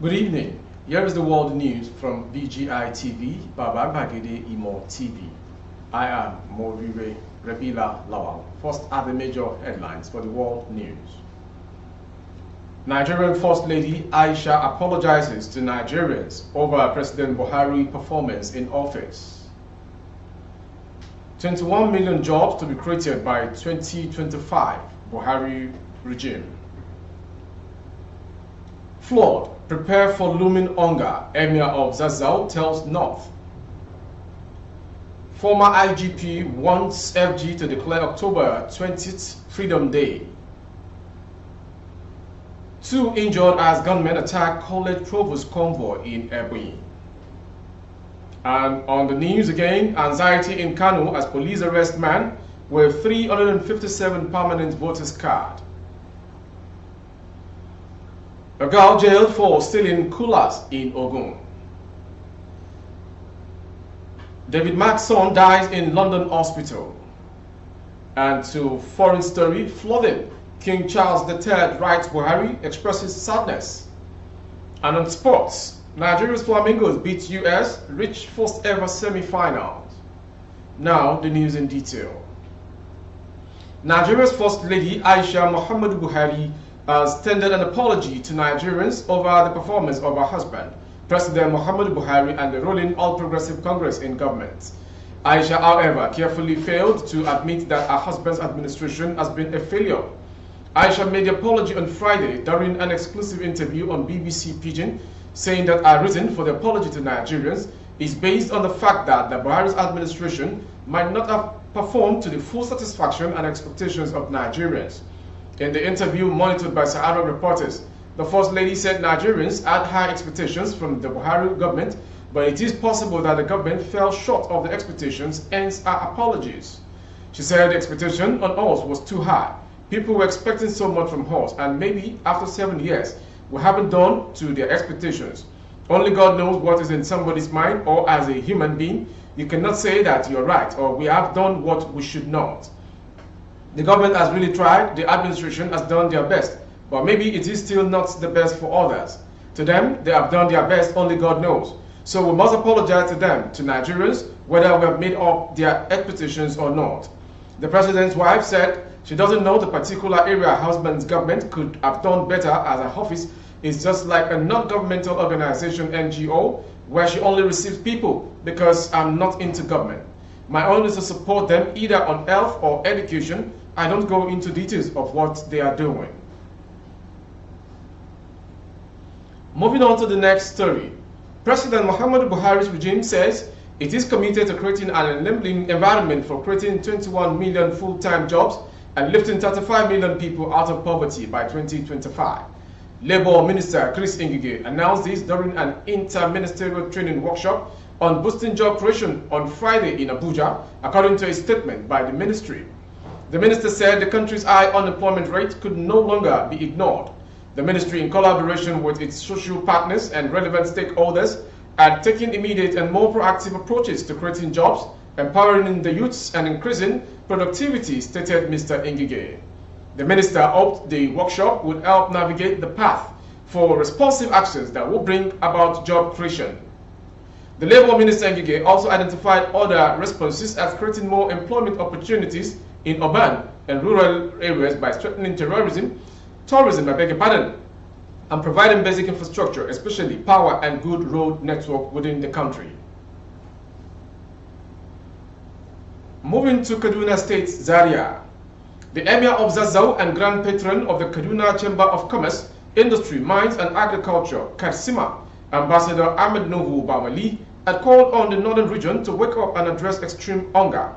Good evening. Here is the world news from BGI TV, Baba Bagede Imo TV. I am Moriwe Rebila Lawal. First are the major headlines for the world news. Nigerian First Lady Aisha apologizes to Nigerians over President Buhari's performance in office. 21 million jobs to be created by 2025, Buhari regime. Flood, prepare for looming hunger, Emir of Zazzau tells North. Former IGP wants FG to declare October 20th Freedom Day. 2 injured as gunmen attack college provost convoy in Ebonyi. And on the news again, anxiety in Kano as police arrest man with 357 permanent voters card. A girl jailed for stealing coolers in Ogun. David Mark's son dies in London hospital. And to foreign story, flooding. King Charles III writes Buhari expresses sadness. And on sports, Nigeria's Flamingos beat US, reach first ever semi-finals. Now the news in detail. Nigeria's First Lady Aisha Muhammadu Buhari has tendered an apology to Nigerians over the performance of her husband, President Muhammadu Buhari, and the ruling All Progressive Congress in government. Aisha, however, carefully failed to admit that her husband's administration has been a failure. Aisha made the apology on Friday during an exclusive interview on BBC Pidgin, saying that her reason for the apology to Nigerians is based on the fact that the Buhari's administration might not have performed to the full satisfaction and expectations of Nigerians. In the interview monitored by Sahara reporters, the First Lady said Nigerians had high expectations from the Buhari government, but it is possible that the government fell short of the expectations, hence her apologies. She said the expectation on us was too high. People were expecting so much from us, and maybe after 7 years, we haven't done to their expectations. Only God knows what is in somebody's mind, or as a human being, you cannot say that you're right, or we have done what we should not. The government has really tried, the administration has done their best, but maybe it is still not the best for others. To them, they have done their best, only God knows. So we must apologize to them, to Nigerians, whether we have made up their expectations or not. The president's wife said she doesn't know the particular area her husband's government could have done better, as her office is just like a non-governmental organization, NGO, where she only receives people because I'm not into government. My own is to support them either on health or education. I don't go into details of what they are doing. Moving on to the next story. President Muhammadu Buhari's regime says it is committed to creating an enabling environment for creating 21 million full-time jobs and lifting 35 million people out of poverty by 2025. Labour Minister Chris Ngige announced this during an inter-ministerial training workshop on boosting job creation on Friday in Abuja, according to a statement by the ministry. The minister said the country's high unemployment rate could no longer be ignored. The ministry, in collaboration with its social partners and relevant stakeholders, had taken immediate and more proactive approaches to creating jobs, empowering the youths and increasing productivity, stated Mr. Ngige. The minister hoped the workshop would help navigate the path for responsive actions that will bring about job creation. The Labour Minister Ngige also identified other responses as creating more employment opportunities in urban and rural areas by strengthening tourism, and providing basic infrastructure, especially power and good road network within the country. Moving to Kaduna State, Zaria. The Emir of Zazzau and Grand Patron of the Kaduna Chamber of Commerce, Industry, Mines and Agriculture, Katsima, Ambassador Ahmed Nuhu Bamali, had called on the northern region to wake up and address extreme hunger.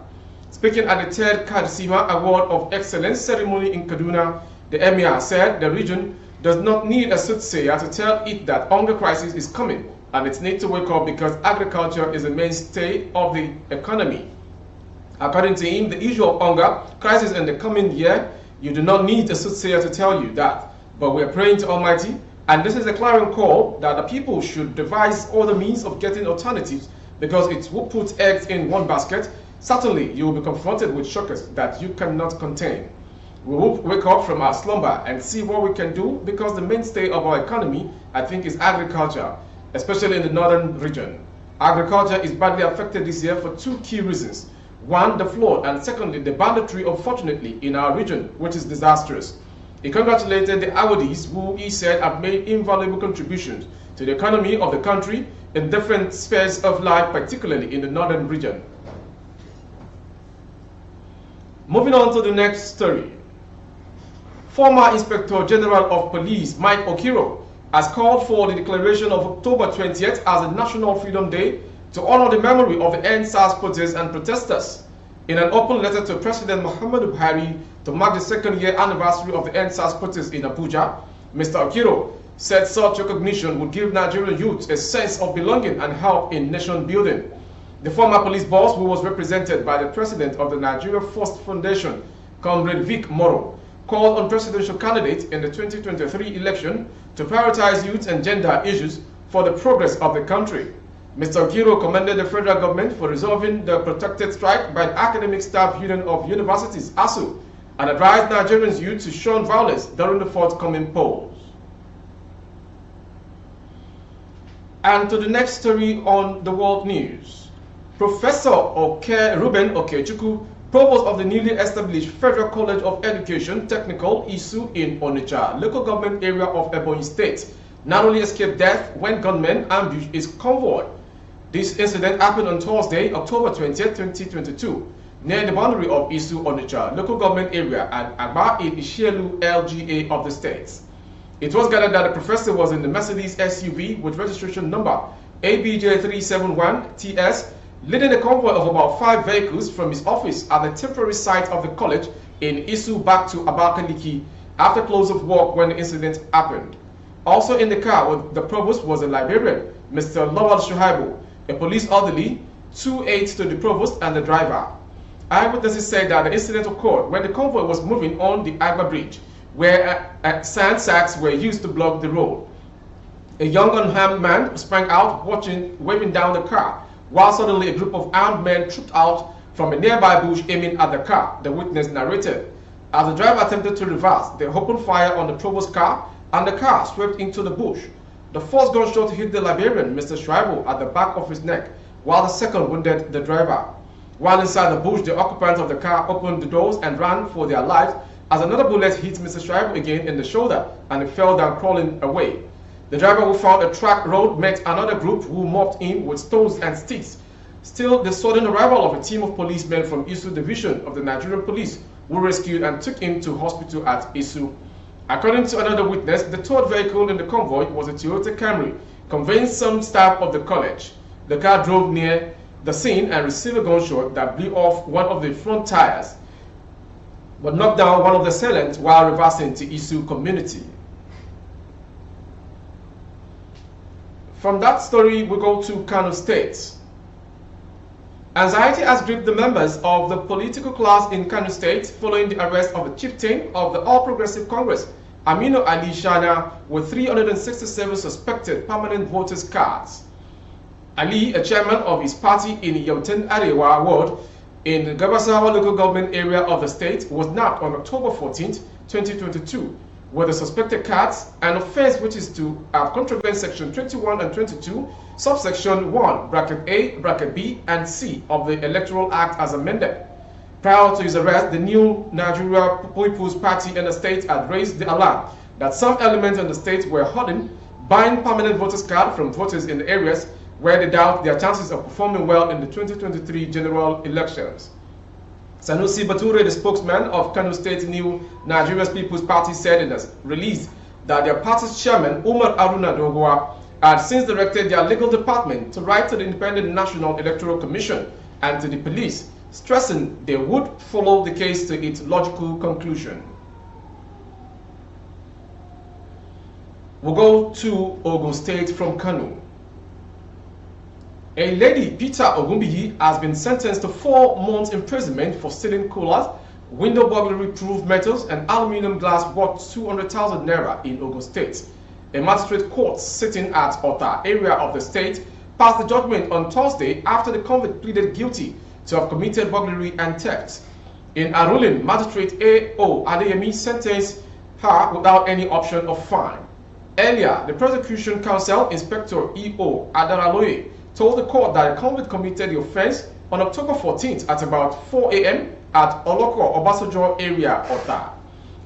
Speaking at the 3rd Katsima Award of Excellence ceremony in Kaduna, the Emir said the region does not need a soothsayer to tell it that hunger crisis is coming and it needs to wake up because agriculture is a mainstay of the economy. According to him, the issue of hunger crisis in the coming year, you do not need a soothsayer to tell you that, but we are praying to Almighty, and this is a clarion call that the people should devise other means of getting alternatives, because it will put eggs in one basket. Certainly, you will be confronted with shockers that you cannot contain. We will wake up from our slumber and see what we can do, because the mainstay of our economy, I think, is agriculture, especially in the northern region. Agriculture is badly affected this year for two key reasons. One, the flood, and secondly, the banditry, unfortunately, in our region, which is disastrous. He congratulated the Awadis, who he said have made invaluable contributions to the economy of the country in different spheres of life, particularly in the northern region. Moving on to the next story. Former Inspector General of Police Mike Okiro has called for the declaration of October 20th as a National Freedom Day to honor the memory of the NSAS protests and protesters. In an open letter to President Muhammadu Buhari to mark the second-year anniversary of the NSAS protests in Abuja, Mr. Okiro said such recognition would give Nigerian youth a sense of belonging and help in nation building. The former police boss, who was represented by the president of the Nigeria First Foundation, Comrade Vic Moro, called on presidential candidates in the 2023 election to prioritize youth and gender issues for the progress of the country. Mr. Okiro commended the federal government for resolving the protracted strike by the Academic Staff Union of Universities, ASU, and advised Nigerians youth to shun violence during the forthcoming polls. And to the next story on the world news. Professor Ruben Okechukwu, Provost of the newly established Federal College of Education, Technical, ISU in Onitsha, local government area of Ebonyi State, narrowly escaped death when gunmen ambushed his convoy. This incident happened on Thursday, October 20, 2022, near the boundary of Isu Onitsha, local government area, and Agba in Ishielu LGA of the state. It was gathered that the professor was in the Mercedes SUV with registration number ABJ371TS, leading a convoy of about 5 vehicles from his office at the temporary site of the college in Isu back to Abakaliki after close of work when the incident happened. Also in the car with the provost was a librarian, Mr. Lawal Shuhaibu, a police orderly, 2 aides to the provost, and the driver. Eyewitnesses said that the incident occurred when the convoy was moving on the Agba Bridge, where sand sacks were used to block the road. A young unarmed man sprang out, waving down the car, while suddenly a group of armed men trooped out from a nearby bush aiming at the car, the witness narrated. As the driver attempted to reverse, they opened fire on the provost's car, and the car swept into the bush. The first gunshot hit the librarian, Mr. Schreiber, at the back of his neck, while the second wounded the driver. While inside the bush, the occupants of the car opened the doors and ran for their lives as another bullet hit Mr. Schreiber again in the shoulder, and he fell down crawling away. The driver, who found a track road, met another group who mobbed him with stones and sticks. Still, the sudden arrival of a team of policemen from Isu Division of the Nigerian Police who rescued and took him to hospital at Isu. According to another witness, the third vehicle in the convoy was a Toyota Camry, conveying some staff of the college. The car drove near the scene and received a gunshot that blew off one of the front tires, but knocked down one of the assailants while reversing to Isu community. From that story, we go to Kano State. Anxiety has gripped the members of the political class in Kano State following the arrest of the chieftain of the All Progressive Congress, Aminu Ali Shana, with 367 suspected permanent voters' cards. Ali, a chairman of his party in Yamten Arewa ward in the Gabasawa local government area of the state, was nabbed on October 14, 2022, with the suspected cards, an offense which is to have contravened section 21 and 22, subsection 1, bracket A, bracket B, and C of the Electoral Act as amended. Prior to his arrest, the new Nigeria People's Party in the state had raised the alarm that some elements in the state were hoarding, buying permanent voters' cards from voters in the areas where they doubt their chances of performing well in the 2023 general elections. Sanusi Bature, the spokesman of Kano State New Nigeria's People's Party, said in a release that their party's chairman, Umar Aruna Dogowa, had since directed their legal department to write to the Independent National Electoral Commission and to the police, stressing they would follow the case to its logical conclusion. We'll go to Ogun State from Kano. A lady, Peter Ogumbiyi, has been sentenced to 4 months imprisonment for stealing coolers, window burglary-proof metals, and aluminum glass worth 200,000 naira in Ogun State. A magistrate court sitting at Ota area of the state passed the judgment on Thursday after the convict pleaded guilty to have committed burglary and theft. In a ruling, Magistrate A.O. Adeyemi sentenced her without any option of fine. Earlier, the Prosecution Counsel, Inspector E.O. Adaraloye, told the court that the convict committed the offense on October 14th at about 4 a.m. at Oloko, Obasanjo area, Ota.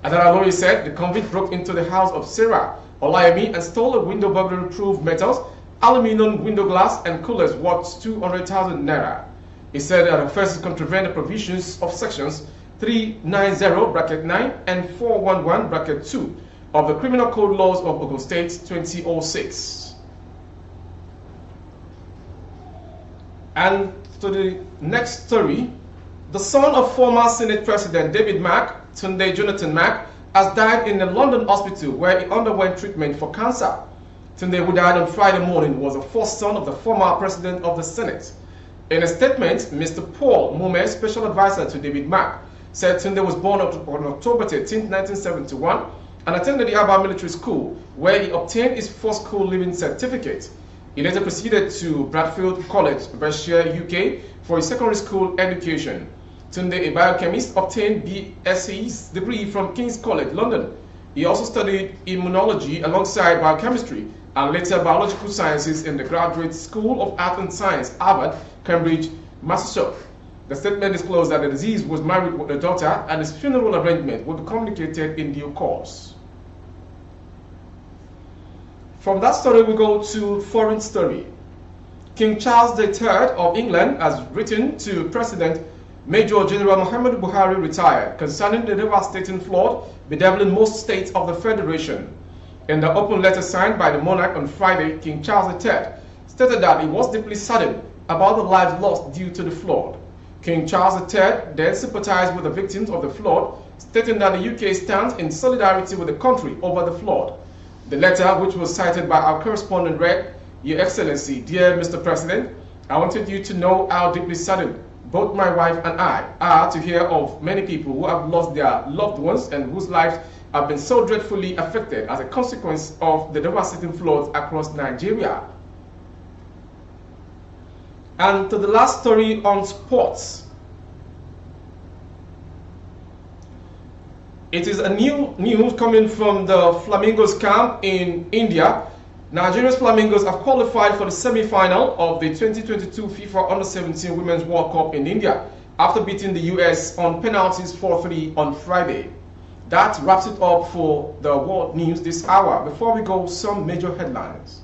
Adaraloye said the convict broke into the house of Sarah Olayemi and stole a window burglary-proof metals, aluminum window glass, and coolers worth 200,000 naira. He said that the offenses contravened the provisions of sections 390(9) and 411(2) of the Criminal Code Laws of Ogun State 2006. And to the next story, the son of former Senate President David Mack, Tunde Jonathan Mack, has died in a London hospital where he underwent treatment for cancer. Tunde, who died on Friday morning, was the first son of the former President of the Senate. In a statement, Mr. Paul Mume, special advisor to David Mack, said Tunde was born on October 13, 1971 and attended the Aba Military School, where he obtained his first school leaving certificate. He later proceeded to Bradfield College, Berkshire, UK, for his secondary school education. Tunde, a biochemist, obtained BSc's degree from King's College, London. He also studied immunology alongside biochemistry and later biological sciences in the Graduate School of Art and Science, Harvard, Cambridge, Massachusetts. The statement disclosed that the deceased was married with a daughter and his funeral arrangement will be communicated in due course. From that story, we go to foreign story. King Charles III of England has written to President Major General Muhammadu Buhari retired concerning the devastating flood bedeviling most states of the Federation. In the open letter signed by the monarch on Friday, King Charles III stated that he was deeply saddened about the lives lost due to the flood. King Charles III then sympathized with the victims of the flood, stating that the UK stands in solidarity with the country over the flood. The letter, which was cited by our correspondent, read, "Your Excellency, dear Mr. President, I wanted you to know how deeply saddened both my wife and I are to hear of many people who have lost their loved ones and whose lives have been so dreadfully affected as a consequence of the devastating floods across Nigeria." And to the last story on sports. It is a new news coming from the Flamingos camp in India. Nigeria's Flamingos have qualified for the semi-final of the 2022 FIFA Under-17 Women's World Cup in India after beating the US on penalties 4-3 on Friday. That wraps it up for the world news this hour. Before we go, some major headlines.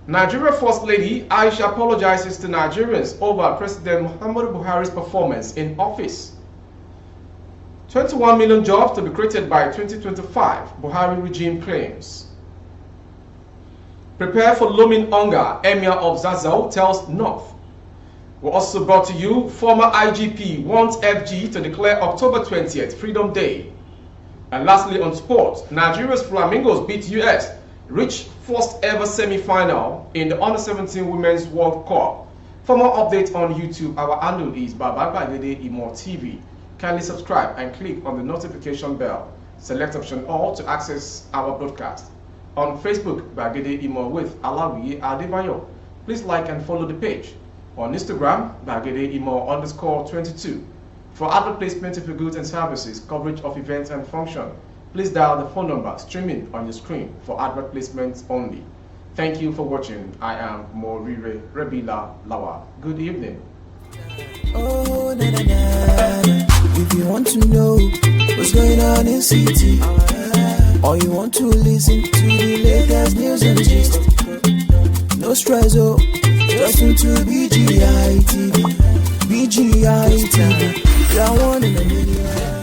Nigeria First Lady Aisha apologizes to Nigerians over President Muhammadu Buhari's performance in office. 21 million jobs to be created by 2025, Buhari regime claims. Prepare for looming hunger, Emir of Zazzau tells North. We're also brought to you, former IGP wants FG to declare October 20th Freedom Day. And lastly on sports, Nigeria's Flamingos beat US, reach first ever semi-final in the Under-17 Women's World Cup. For more updates on YouTube, our handle is Babagade Imor TV. Kindly subscribe and click on the notification bell. Select option all to access our broadcast. On Facebook, Bagede Imo with Alawi Adebayo. Please like and follow the page. On Instagram, Bagede Imo _22. For advert placement of your goods and services, coverage of events and function, please dial the phone number streaming on your screen for advert placements only. Thank you for watching. I am Morire Rebila Lawa. Good evening. Oh, na, na, na. If you want to know what's going on in city, or you want to listen to the latest news and gist, no stress, oh, just tune to BGI TV. BGI TV, you're one in a million.